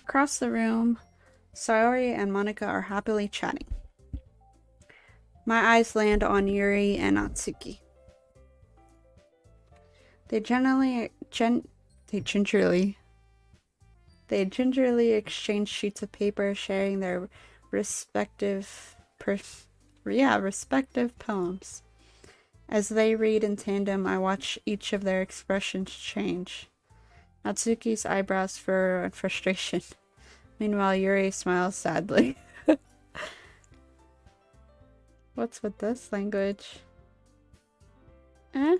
Across the room, Sayori and Monica are happily chatting. My eyes land on Yuri and Natsuki. They gingerly exchange sheets of paper, sharing their respective poems. As they read in tandem, I watch each of their expressions change. Natsuki's eyebrows furrow in frustration. Meanwhile, Yuri smiles sadly. What's with this language? Eh?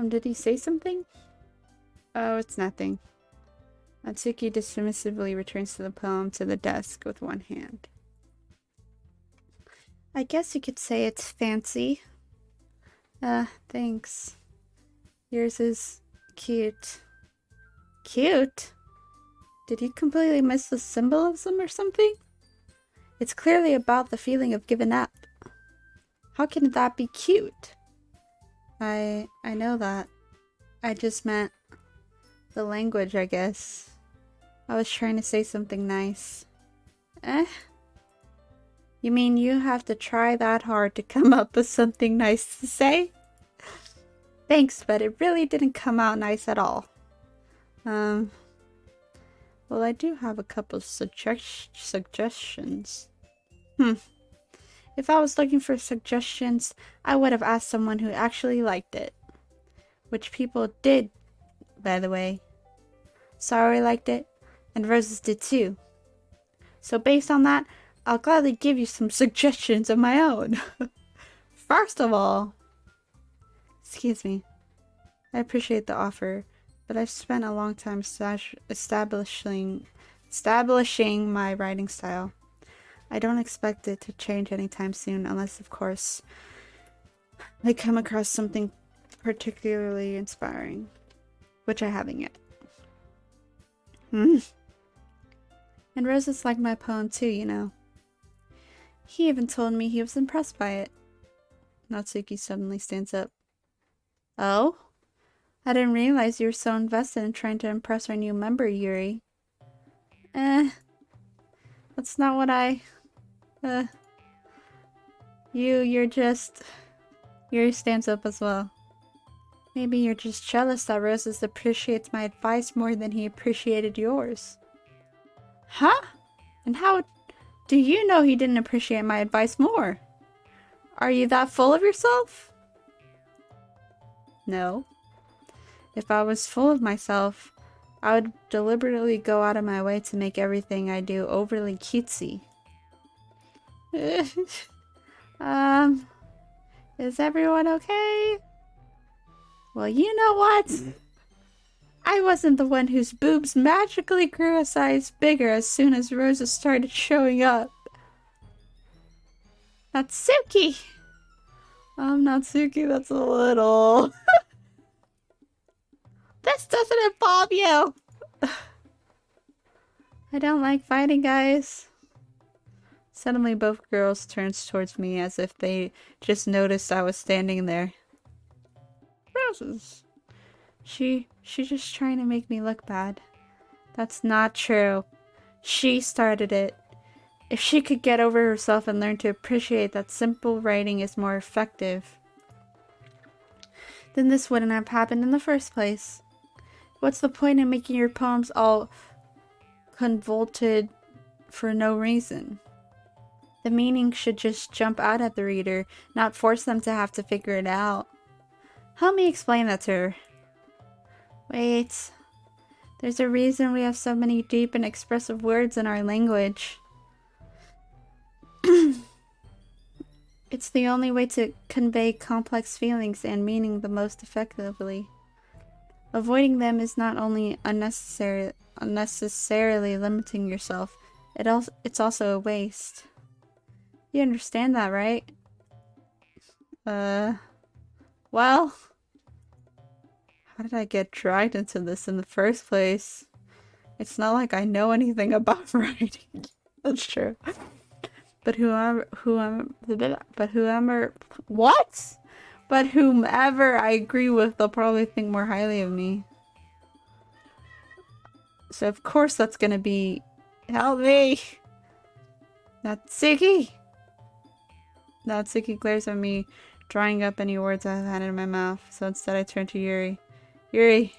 Did he say something? Oh, it's nothing. Natsuki dismissively returns to the poem to the desk with one hand. I guess you could say it's fancy. Thanks. Yours is cute. Cute? Did you completely miss the symbolism or something? It's clearly about the feeling of giving up. How can that be cute? I know that. I just meant the language, I guess. I was trying to say something nice. Eh? You mean you have to try that hard to come up with something nice to say? Thanks, but it really didn't come out nice at all. Well, I do have a couple suggestions. If I was looking for suggestions, I would have asked someone who actually liked it. Which people did, by the way. Sorry liked it, and Roses did too. So based on that, I'll gladly give you some suggestions of my own. First of all, excuse me, I appreciate the offer, but I've spent a long time establishing my writing style. I don't expect it to change anytime soon, unless, of course, I come across something particularly inspiring, which I haven't yet. And Roses liked my poem too, you know. He even told me he was impressed by it. Natsuki suddenly stands up. Oh? I didn't realize you were so invested in trying to impress our new member, Yuri. That's not what Yuri stands up as well. Maybe you're just jealous that Roses appreciates my advice more than he appreciated yours. Huh? And how do you know he didn't appreciate my advice more? Are you that full of yourself? No. If I was full of myself, I would deliberately go out of my way to make everything I do overly cutesy. Is everyone okay? Well, you know what? I wasn't the one whose boobs magically grew a size bigger as soon as Roses started showing up. Natsuki! Natsuki, that's a little... This doesn't involve you! I don't like fighting, guys. Suddenly, both girls turned towards me as if they just noticed I was standing there. Roses. She's just trying to make me look bad. That's not true. She started it. If she could get over herself and learn to appreciate that simple writing is more effective, then this wouldn't have happened in the first place. What's the point in making your poems all convoluted for no reason? The meaning should just jump out at the reader, not force them to have to figure it out. Help me explain that to her. Wait. There's a reason we have so many deep and expressive words in our language. It's the only way to convey complex feelings and meaning the most effectively. Avoiding them is not only unnecessarily limiting yourself, it's also a waste. You understand that, right? Well, how did I get dragged into this in the first place? It's not like I know anything about writing. That's true. But whomever I agree with, they'll probably think more highly of me. So of course that's gonna be... Help me! Natsuki! Natsuki glares at me, drying up any words I've had in my mouth. So instead I turn to Yuri. Yuri!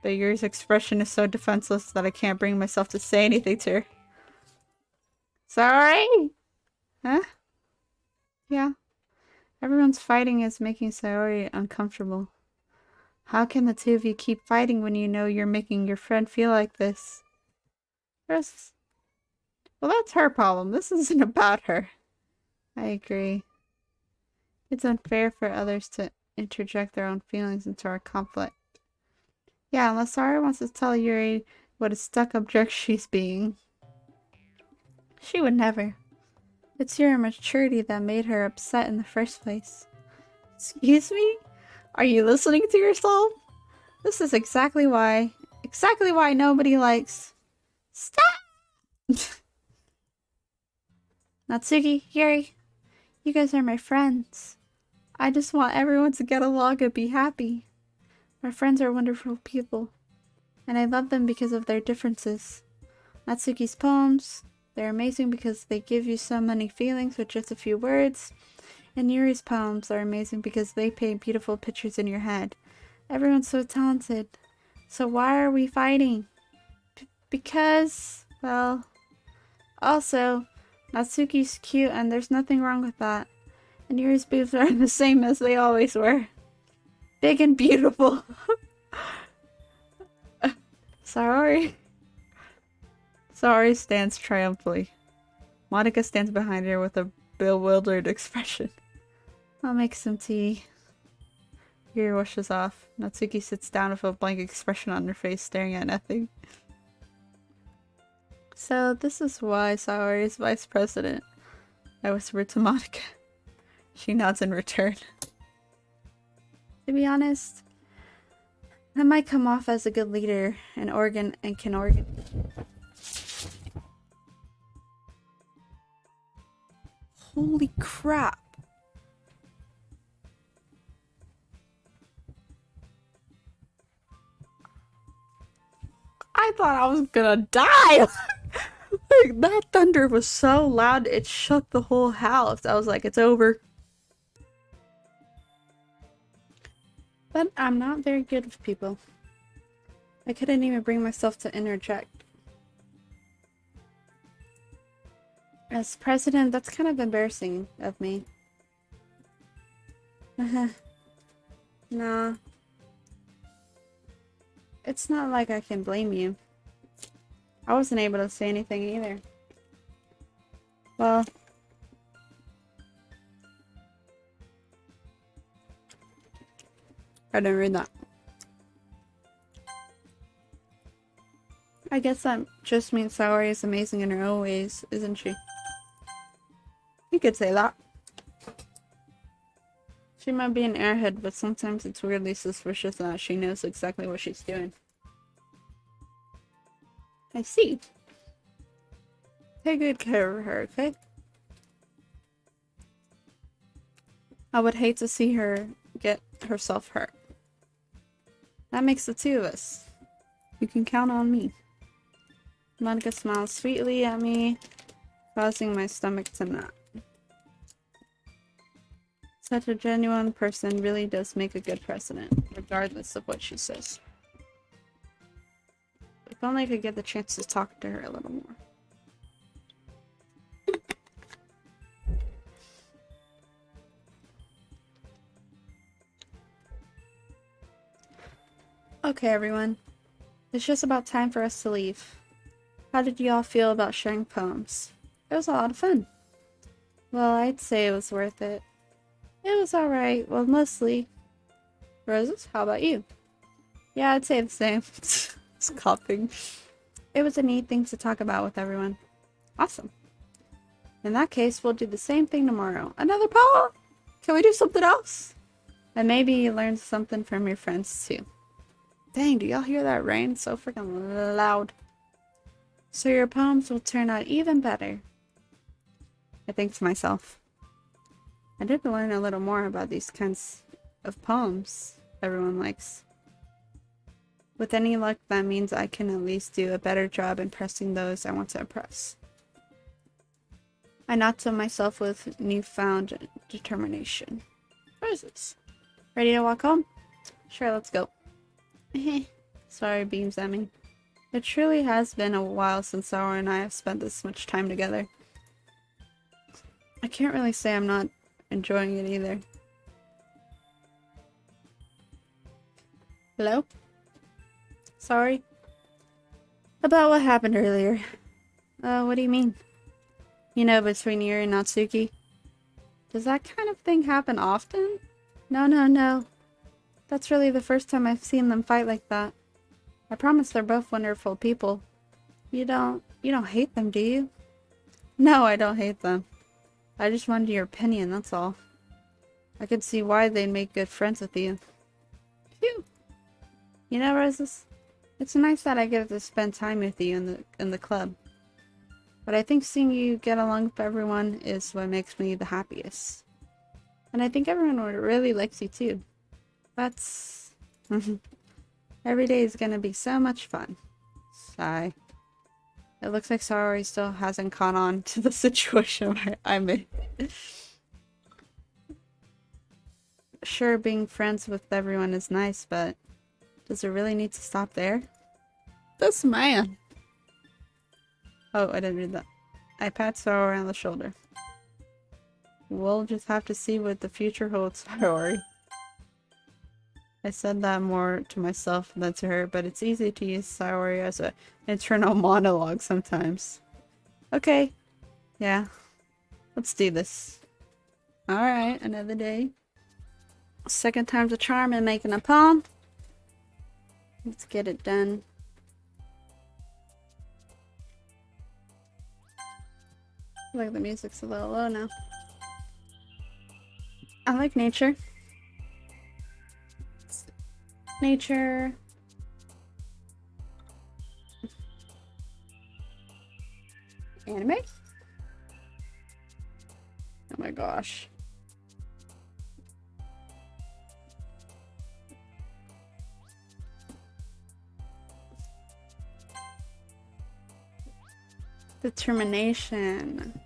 But Yuri's expression is so defenseless that I can't bring myself to say anything to her. Sorry? Huh? Yeah. Everyone's fighting is making Sayori uncomfortable. How can the two of you keep fighting when you know you're making your friend feel like this? Well, that's her problem. This isn't about her. I agree. It's unfair for others to interject their own feelings into our conflict. Yeah, unless Sayori wants to tell Yuri what a stuck-up jerk she's being. She would never. It's your immaturity that made her upset in the first place. Excuse me? Are you listening to yourself? This is exactly why nobody likes... Stop! Natsuki, Yuri, you guys are my friends. I just want everyone to get along and be happy. My friends are wonderful people, and I love them because of their differences. Natsuki's poems, they're amazing because they give you so many feelings with just a few words. And Yuri's poems are amazing because they paint beautiful pictures in your head. Everyone's so talented. So why are we fighting? Because, well... Also, Natsuki's cute and there's nothing wrong with that. And Yuri's boobs are the same as they always were. Big and beautiful. Sorry. Sorry stands triumphantly. Monica stands behind her with a bewildered expression. I'll make some tea. Yuri washes off. Natsuki sits down with a blank expression on her face, staring at nothing. So, this is why Sayori is vice president. I whisper to Monica. She nods in return. To be honest, I might come off as a good leader and can organize. Holy crap. I thought I was gonna die! Like, that thunder was so loud, it shook the whole house. I was like, it's over. But I'm not very good with people. I couldn't even bring myself to interject. As president, that's kind of embarrassing of me. Nah. It's not like I can blame you. I wasn't able to say anything either. Well... I didn't read that. I guess that just means Sayori is amazing in her own ways, isn't she? You could say that. She might be an airhead, but sometimes it's weirdly suspicious that she knows exactly what she's doing. I see. Take good care of her, okay? I would hate to see her get herself hurt. That makes the two of us. You can count on me. Monica smiles sweetly at me, causing my stomach to knot. Such a genuine person really does make a good president, regardless of what she says. If only I could get the chance to talk to her a little more. Okay, everyone. It's just about time for us to leave. How did you all feel about sharing poems? It was a lot of fun. Well, I'd say it was worth it. It was alright. Well, mostly. Roses, how about you? Yeah, I'd say the same. It's coughing. It was a neat thing to talk about with everyone. Awesome. In that case, we'll do the same thing tomorrow. Another poem? Can we do something else? And maybe you learned something from your friends too. Dang, do y'all hear that rain? It's so freaking loud. So your poems will turn out even better. I think to myself. I did learn a little more about these kinds of poems everyone likes. With any luck, that means I can at least do a better job impressing those I want to impress. I nod to myself with newfound determination. What is this? Ready to walk home? Sure, let's go. Sorry, beams at me. It truly has been a while since Sour and I have spent this much time together. I can't really say I'm not enjoying it either. Hello? Sorry? About what happened earlier. What do you mean? You know, between you and Natsuki? Does that kind of thing happen often? No. That's really the first time I've seen them fight like that. I promise they're both wonderful people. You don't hate them, do you? No, I don't hate them. I just wanted your opinion, that's all. I could see why they'd make good friends with you. Phew. You know, Roses, it's nice that I get to spend time with you in the club. But I think seeing you get along with everyone is what makes me the happiest. And I think everyone really likes you too. That's... Every day is gonna be so much fun. Sigh. It looks like Saori still hasn't caught on to the situation I'm in. Sure, being friends with everyone is nice, but does it really need to stop there? This man! Oh, I didn't read that. I pat Saori on the shoulder. We'll just have to see what the future holds, Saori. I said that more to myself than to her, but it's easy to use Saori as an internal monologue sometimes. Okay. Yeah. Let's do this. Alright, another day. Second time's a charm in making a poem. Let's get it done. I feel like the music's a little low now. I like nature. Nature. Anime? Oh my gosh. Determination.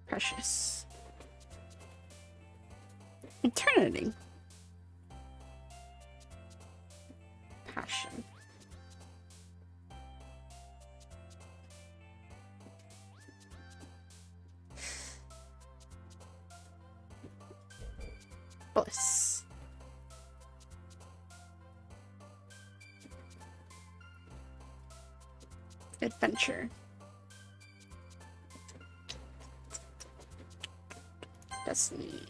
Precious. Eternity. Passion. Bliss. Adventure. Destiny.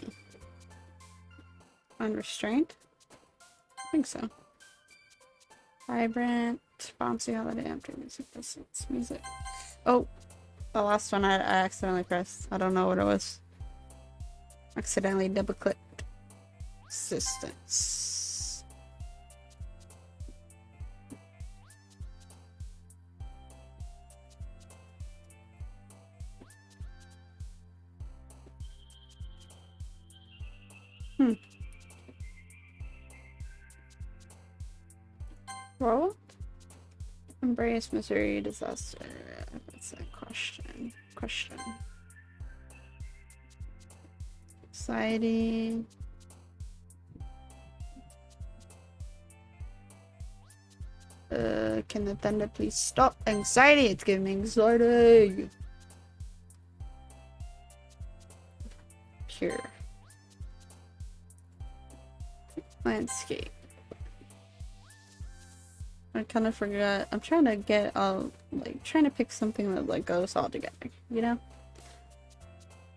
Unrestrained? I think so. Vibrant. Bouncy holiday after music. Distance. Music. Oh! The last one I accidentally pressed. I don't know what it was. Accidentally double clicked. Assistance. Roll? Embrace misery, disaster. That's a question. Anxiety. Can the thunder please stop? Anxiety! It's giving me anxiety! Pure. Landscape. I kind of forgot. I'm trying to get trying to pick something that like goes all together, you know?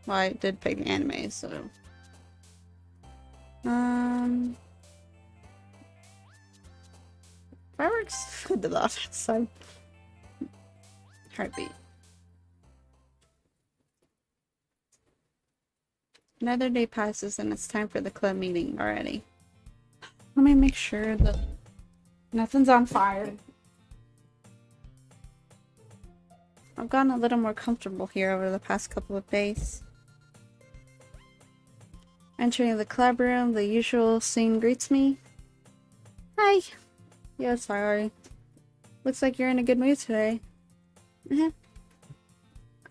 Well, I did pick anime, so fireworks did the opposite side. Heartbeat. Another day passes and it's time for the club meeting already. Let me make sure that nothing's on fire. I've gotten a little more comfortable here over the past couple of days. Entering the club room, the usual scene greets me. Hi. Yeah, sorry. Looks like you're in a good mood today.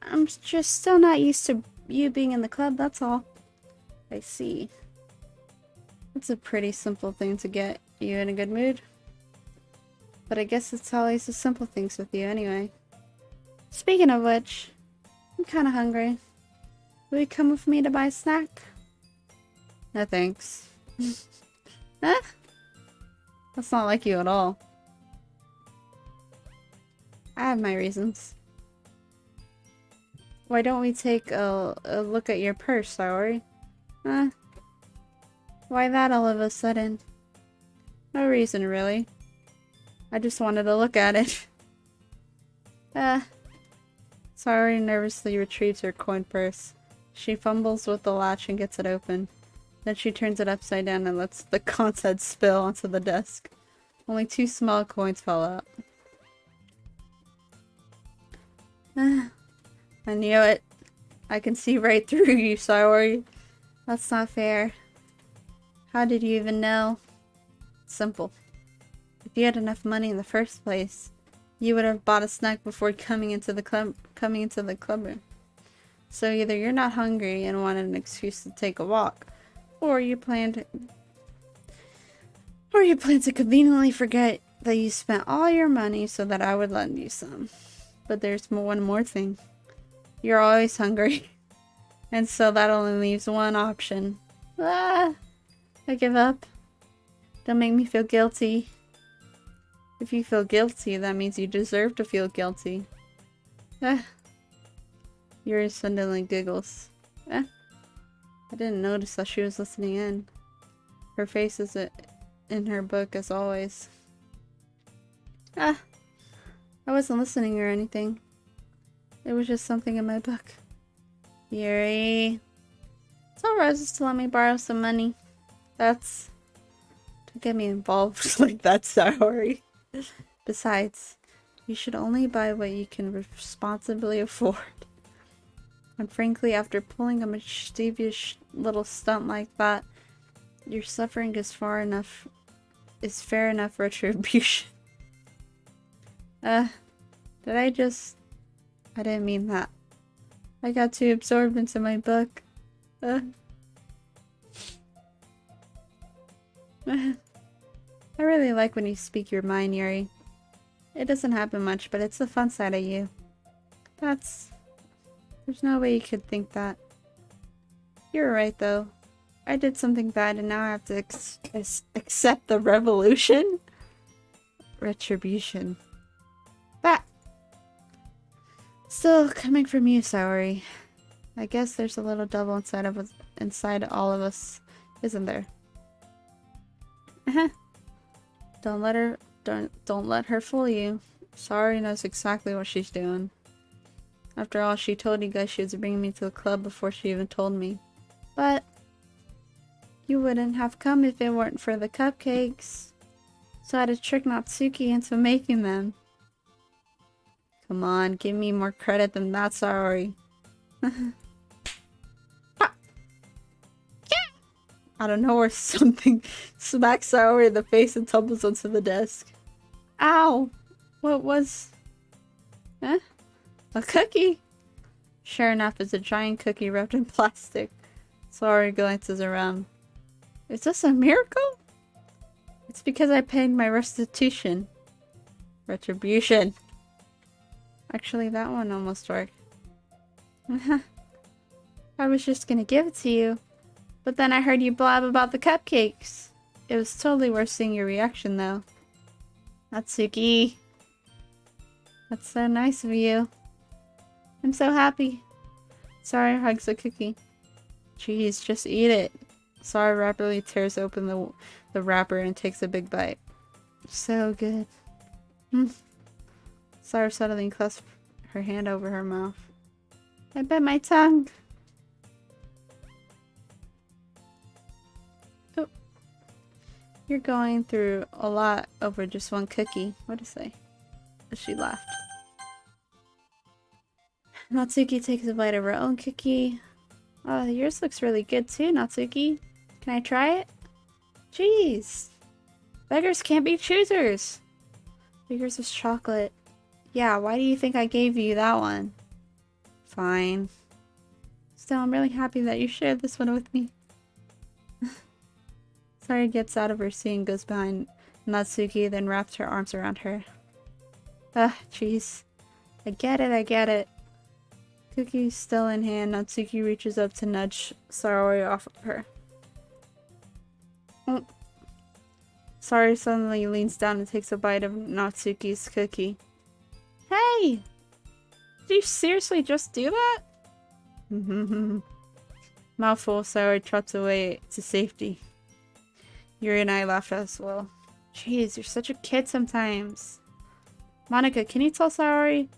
I'm just still not used to you being in the club, that's all. I see. It's a pretty simple thing to get you in a good mood. But I guess it's always the simple things with you anyway. Speaking of which, I'm kinda hungry. Will you come with me to buy a snack? No thanks. Huh? That's not like you at all. I have my reasons. Why don't we take a look at your purse, Saori? Huh? Why that all of a sudden? No reason, really. I just wanted to look at it. Saori nervously retrieves her coin purse. She fumbles with the latch and gets it open. Then she turns it upside down and lets the contents spill onto the desk. Only 2 small coins fell out. I knew it. I can see right through you, Saori. That's not fair. How did you even know? Simple. If you had enough money in the first place, you would have bought a snack before coming into the club room. So either you're not hungry and wanted an excuse to take a walk, or you plan to conveniently forget that you spent all your money so that I would lend you some. But there's one more thing. You're always hungry. And so that only leaves one option. I give up. Don't make me feel guilty. If you feel guilty, that means you deserve to feel guilty. Yuri suddenly giggles. I didn't notice that she was listening in. Her face is in her book as always. I wasn't listening or anything. It was just something in my book. Yuri. Tell Roses to let me borrow some money. Don't get me involved like that, Saori. Besides, you should only buy what you can responsibly afford. And frankly, after pulling a mischievous little stunt like that, your suffering is fair enough retribution. I didn't mean that. I got too absorbed into my book. I really like when you speak your mind, Yuri. It doesn't happen much, but it's the fun side of you. There's no way you could think that. You're right, though. I did something bad and now I have to accept the revolution? Retribution. That! Still coming from you, Saori. I guess there's a little devil inside all of us, isn't there? Don't let her fool you. Saori knows exactly what she's doing. After all, she told you guys she was bringing me to the club before she even told me. But you wouldn't have come if it weren't for the cupcakes. So I had to trick Natsuki into making them. Come on, give me more credit than that, Saori. I don't know where something smacks Saori in the face and tumbles onto the desk. Ow! What was... A cookie? Sure enough, it's a giant cookie wrapped in plastic. Saori glances around. Is this a miracle? It's because I paid my restitution. Retribution. Actually, that one almost worked. I was just gonna give it to you. But then I heard you blab about the cupcakes. It was totally worth seeing your reaction, though. Natsuki. That's so nice of you. I'm so happy. Saori hugs the cookie. Jeez, just eat it. Saori rapidly tears open the wrapper and takes a big bite. So good. Saori suddenly clasps her hand over her mouth. I bit my tongue. Oh. You're going through a lot over just one cookie. What'd I say? She laughed. Natsuki takes a bite of her own cookie. Oh, yours looks really good too, Natsuki. Can I try it? Jeez. Beggars can't be choosers. Yours is chocolate. Yeah, why do you think I gave you that one? Fine. Still, I'm really happy that you shared this one with me. Sari gets out of her seat and goes behind Natsuki, then wraps her arms around her. Jeez. I get it, I get it. Cookie still in hand, Natsuki reaches up to nudge Saori off of her. Oh. Saori suddenly leans down and takes a bite of Natsuki's cookie. Hey! Did you seriously just do that? Mouthful, Saori trots away to safety. Yuri and I laugh as well. Jeez, you're such a kid sometimes. Monika, can you tell Saori?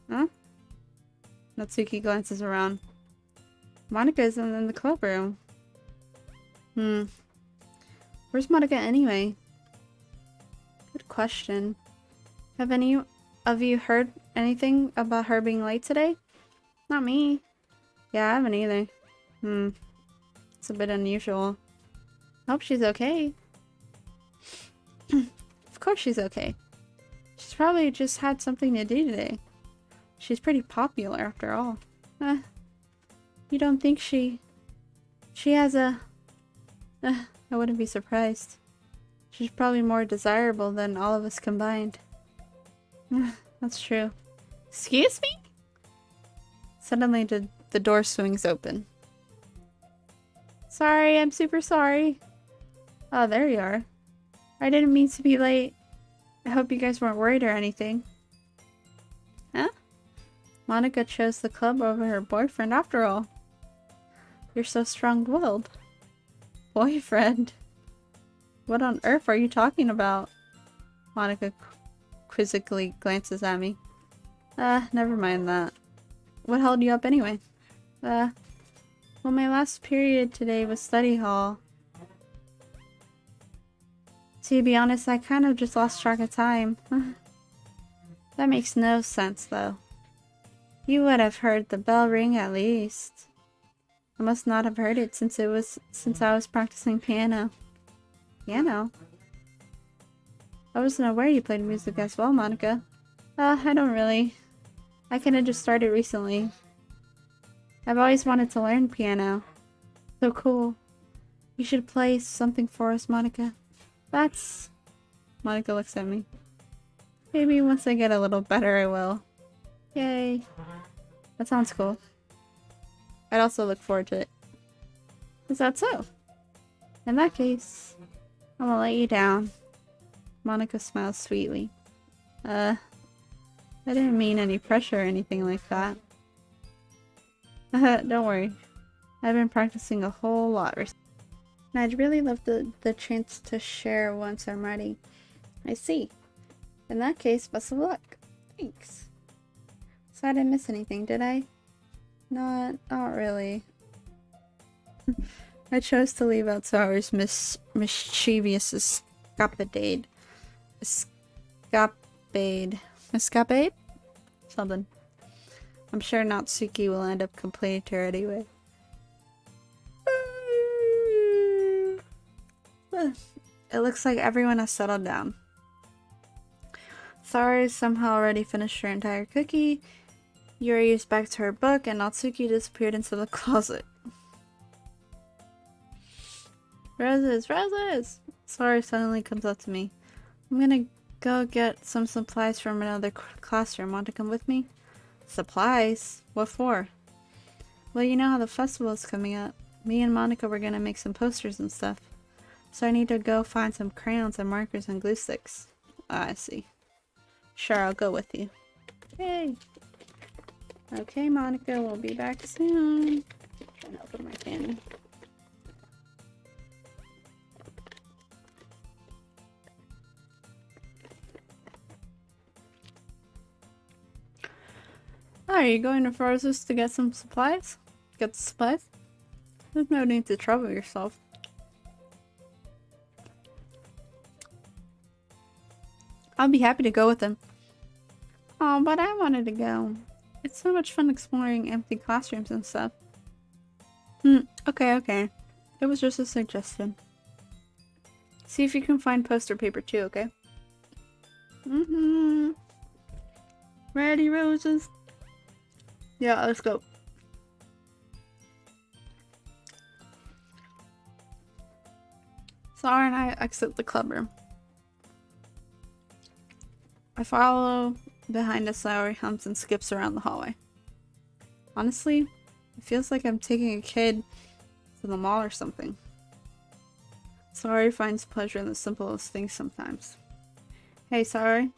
Huh? Natsuki glances around. Monika isn't in the club room. Where's Monika anyway? Good question. Have any of you heard anything about her being late today? Not me. Yeah, I haven't either. It's a bit unusual. I hope she's okay. Of course she's okay. She's probably just had something to do today. She's pretty popular after all. You don't think she has a... I wouldn't be surprised. She's probably more desirable than all of us combined. That's true. Excuse me? Suddenly the door swings open. Sorry, I'm super sorry. Oh, there you are. I didn't mean to be late. I hope you guys weren't worried or anything. Huh? Monika chose the club over her boyfriend after all. You're so strong-willed. Boyfriend? What on earth are you talking about? Monika quizzically glances at me. Never mind that. What held you up anyway? Well, my last period today was study hall. To be honest, I kind of just lost track of time. That makes no sense, though. You would have heard the bell ring at least. I must not have heard it since I was practicing piano. Piano? I wasn't aware you played music as well, Monika. I don't really. I kinda just started recently. I've always wanted to learn piano. So cool. You should play something for us, Monika. That's... Monika looks at me. Maybe once I get a little better I will. Yay. That sounds cool. I'd also look forward to it. Is that so? In that case, I'm gonna let you down. Monika smiles sweetly. I didn't mean any pressure or anything like that. Don't worry. I've been practicing a whole lot recently. And I'd really love the chance to share once I'm ready. I see. In that case, best of luck. Thanks. So I didn't miss anything, did I? Not really. I chose to leave out Saori's mischievous escapade. Escapade? Something. I'm sure Natsuki will end up complaining to her anyway. It looks like everyone has settled down. Saori somehow already finished her entire cookie. Yuri is back to her book, and Natsuki disappeared into the closet. Roses! Roses! Saori suddenly comes up to me. I'm gonna go get some supplies from another classroom. Want to come with me? Supplies? What for? Well, you know how the festival is coming up. Me and Monika were gonna make some posters and stuff. So I need to go find some crayons and markers and glue sticks. Ah, I see. Sure, I'll go with you. Yay! Okay, Monika, we'll be back soon. Trying to open my can. Oh, are you going to Roses to get some supplies? Get the supplies? There's no need to trouble yourself. I'll be happy to go with them. Oh, but I wanted to go. It's so much fun exploring empty classrooms and stuff. Okay. It was just a suggestion. See if you can find poster paper too, okay? Ready, roses? Yeah, let's go. Sarah and I exit the clubroom. I follow behind as Saori hums and skips around the hallway. Honestly, it feels like I'm taking a kid to the mall or something. Saori finds pleasure in the simplest things sometimes. Hey, Saori.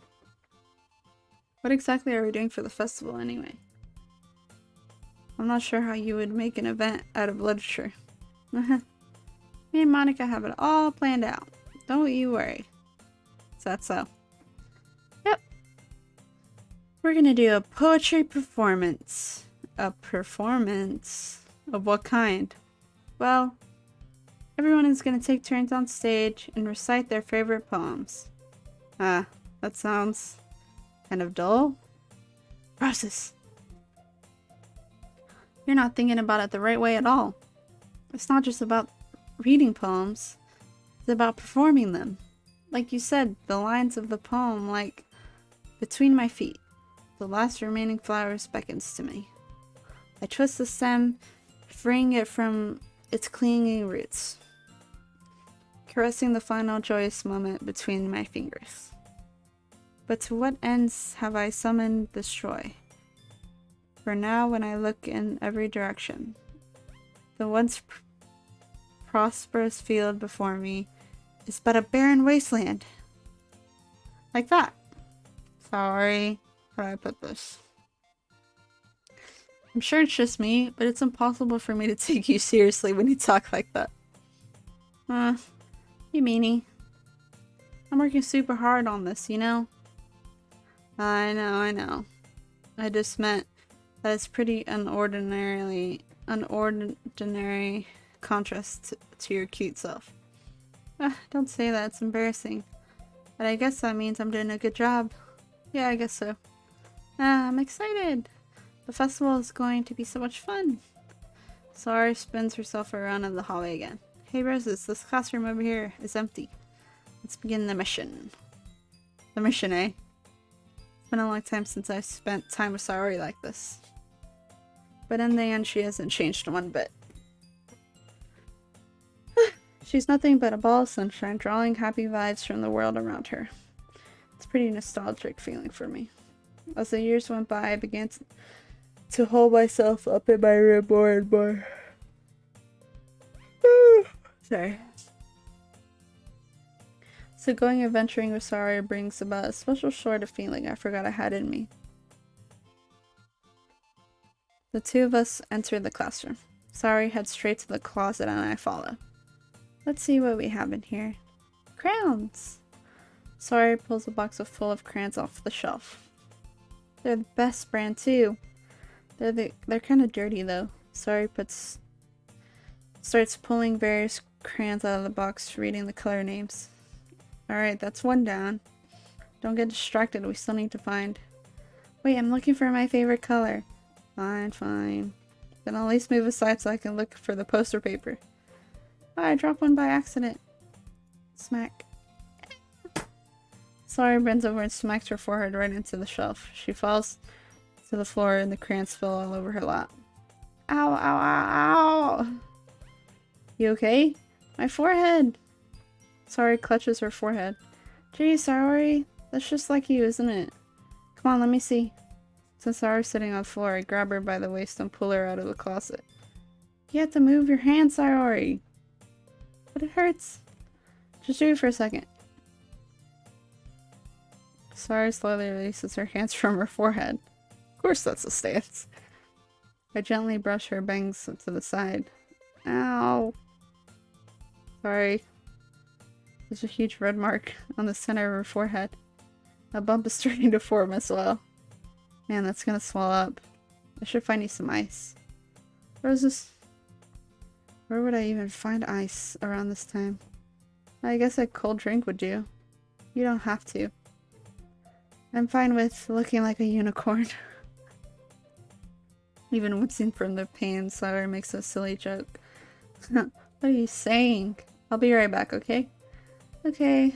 What exactly are we doing for the festival anyway? I'm not sure how you would make an event out of literature. Me and Monica have it all planned out. Don't you worry. Is that so? Yep. We're gonna do a poetry performance. A performance? Of what kind? Well, everyone is gonna take turns on stage and recite their favorite poems. That sounds kind of dull. Roses. You're not thinking about it the right way at all. It's not just about reading poems. It's about performing them. Like you said, the lines of the poem, like, between my feet, the last remaining flowers beckons to me. I twist the stem, freeing it from its clinging roots, caressing the final joyous moment between my fingers. But to what ends have I summoned this joy? For now, when I look in every direction, the once prosperous field before me is but a barren wasteland. Like that. Sorry, how do I put this? I'm sure it's just me, but it's impossible for me to take you seriously when you talk like that. You meanie. I'm working super hard on this, you know? I know. I just meant that it's pretty unordinary contrast to your cute self. Don't say that, it's embarrassing. But I guess that means I'm doing a good job. Yeah, I guess so. I'm excited. The festival is going to be so much fun. Sari spins herself around in the hallway again. Hey Roses, this classroom over here is empty. Let's begin the mission. The mission, eh? It's been a long time since I've spent time with Saori like this. But in the end, she hasn't changed one bit. She's nothing but a ball of sunshine, drawing happy vibes from the world around her. It's a pretty nostalgic feeling for me. As the years went by, I began to hold myself up in my room more and more. Sorry. So going adventuring with Saori brings about a special sort of feeling I forgot I had in me. The two of us enter the classroom. Saori heads straight to the closet and I follow. Let's see what we have in here. Crayons! Saori pulls a box full of crayons off the shelf. They're the best brand too. They're kind of dirty though. Saori starts pulling various crayons out of the box, reading the color names. Alright, that's one down. Don't get distracted, we still need to find... Wait, I'm looking for my favorite color. Fine. Then I'll at least move aside so I can look for the poster paper. Oh, I dropped one by accident. Smack. Saori bends over and smacks her forehead right into the shelf. She falls to the floor and the crayons spill all over her lap. Ow. You okay? My forehead! Saori clutches her forehead. Gee, Saori, that's just like you, isn't it? Come on, let me see. Since Saori's sitting on the floor, I grab her by the waist and pull her out of the closet. You have to move your hand, Saori! But it hurts. Just do it for a second. Saori slowly releases her hands from her forehead. Of course that's a stance. I gently brush her bangs to the side. Ow. Sorry. There's a huge red mark on the center of her forehead. A bump is starting to form as well. Man, that's gonna swell up. I should find you some ice. Roses. Where would I even find ice around this time? I guess a cold drink would do. You don't have to. I'm fine with looking like a unicorn. Even wincing from the pain, Sayori makes a silly joke. What are you saying? I'll be right back, okay? Okay.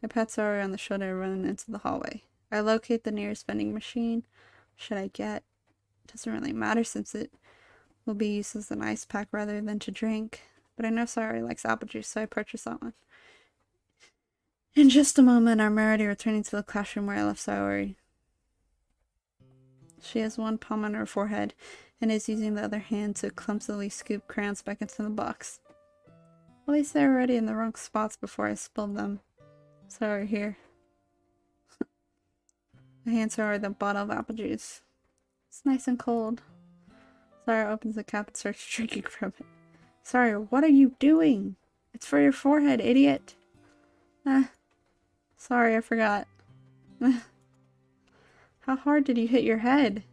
I pat Sayori on the shoulder and run into the hallway. I locate the nearest vending machine. What should I get? Doesn't really matter since it will be used as an ice pack rather than to drink. But I know Sayori likes apple juice, so I purchase that one. In just a moment, I'm already returning to the classroom where I left Sayori. She has one palm on her forehead and is using the other hand to clumsily scoop crayons back into the box. At least they're already in the wrong spots before I spilled them. Sorry, here. I hand Sayori the bottle of apple juice. It's nice and cold. Sayori opens the cap and starts drinking from it. Sorry, what are you doing? It's for your forehead, idiot. Sorry, I forgot. How hard did you hit your head?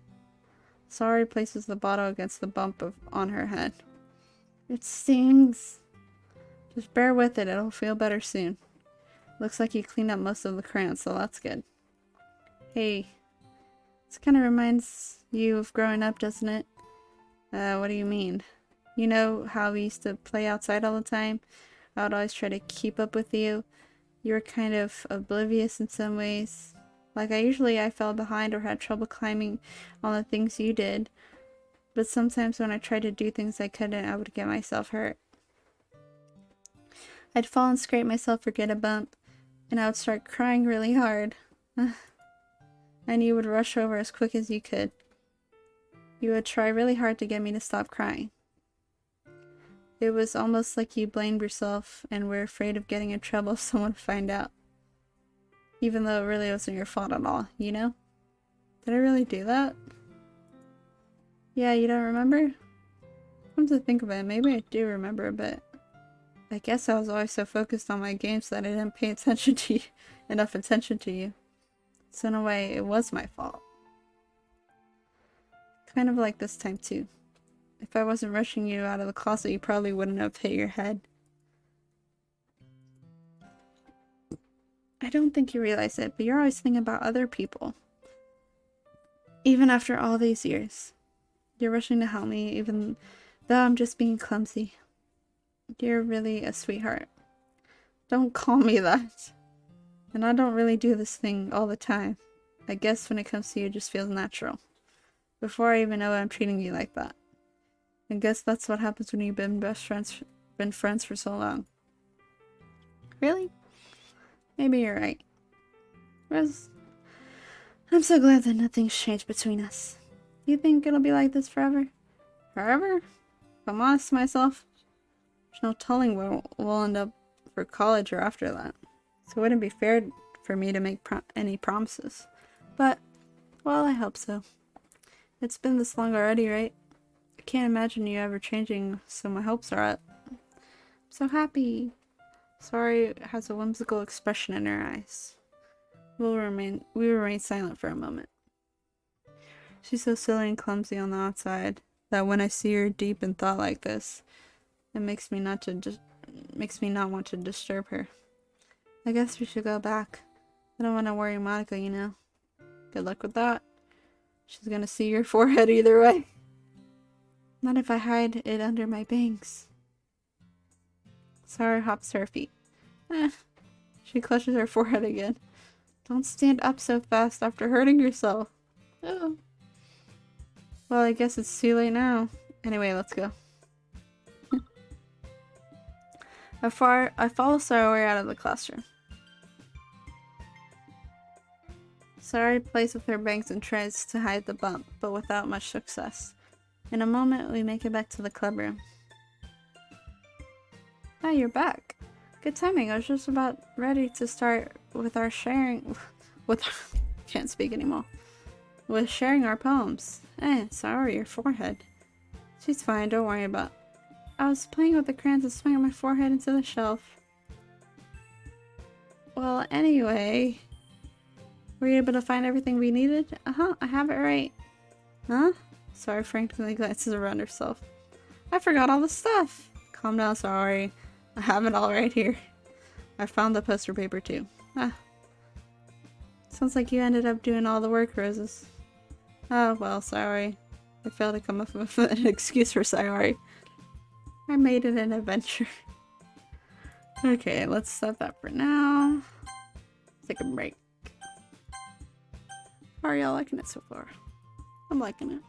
Sayori places the bottle against the bump on her head. It stings. Just bear with it, it'll feel better soon. Looks like you cleaned up most of the crayons, so that's good. Hey, this kind of reminds you of growing up, doesn't it? What do you mean? You know how we used to play outside all the time? I would always try to keep up with you. You were kind of oblivious in some ways. Like I fell behind or had trouble climbing on the things you did. But sometimes when I tried to do things I couldn't, I would get myself hurt. I'd fall and scrape myself or get a bump, and I would start crying really hard. And you would rush over as quick as you could. You would try really hard to get me to stop crying. It was almost like you blamed yourself and were afraid of getting in trouble if someone would find out. Even though it really wasn't your fault at all, you know? Did I really do that? Yeah, you don't remember? Come to think of it, maybe I do remember a bit. I guess I was always so focused on my games that I didn't pay attention to you, enough attention to you. So in a way, it was my fault. Kind of like this time too. If I wasn't rushing you out of the closet, you probably wouldn't have hit your head. I don't think you realize it, but you're always thinking about other people. Even after all these years. You're rushing to help me, even though I'm just being clumsy. You're really a sweetheart. Don't call me that. And I don't really do this thing all the time. I guess when it comes to you, it just feels natural. Before I even know it, I'm treating you like that. I guess that's what happens when you've been friends for so long. Really? Maybe you're right. Rose, I'm so glad that nothing's changed between us. Do you think it'll be like this forever? Forever? If I'm honest to myself, there's no telling where we'll end up for college or after that. So it wouldn't be fair for me to make any promises. But, well, I hope so. It's been this long already, right? I can't imagine you ever changing, so my hopes are up. I'm so happy. Sayori has a whimsical expression in her eyes. We remain silent for a moment. She's so silly and clumsy on the outside that when I see her deep in thought like this, it makes me not want to disturb her. I guess we should go back. I don't want to worry Monica, you know. Good luck with that. She's gonna see your forehead either way. Not if I hide it under my bangs. Sayori hops to her feet. She clutches her forehead again. Don't stand up so fast after hurting yourself. Oh. Well, I guess it's too late now. Anyway, let's go. I follow Sayori out of the classroom. Sayori plays with her bangs and tries to hide the bump, but without much success. In a moment, we make it back to the club room. Ah, you're back. Good timing. I was just about ready to start with our sharing... can't speak anymore. With sharing our poems. Sorry, your forehead. She's fine, don't worry about it. I was playing with the crayons and swinging my forehead into the shelf. Well, anyway... Were you able to find everything we needed? I have it right. Huh? Sayori frantically glances around herself. I forgot all the stuff. Calm down, Sayori. I have it all right here. I found the poster paper too. Sounds like you ended up doing all the work, Roses. Oh, well, sorry. I failed to come up with an excuse for sorry. I made it an adventure. Okay, let's stop that for now. Take a break. How are y'all liking it so far? I'm liking it.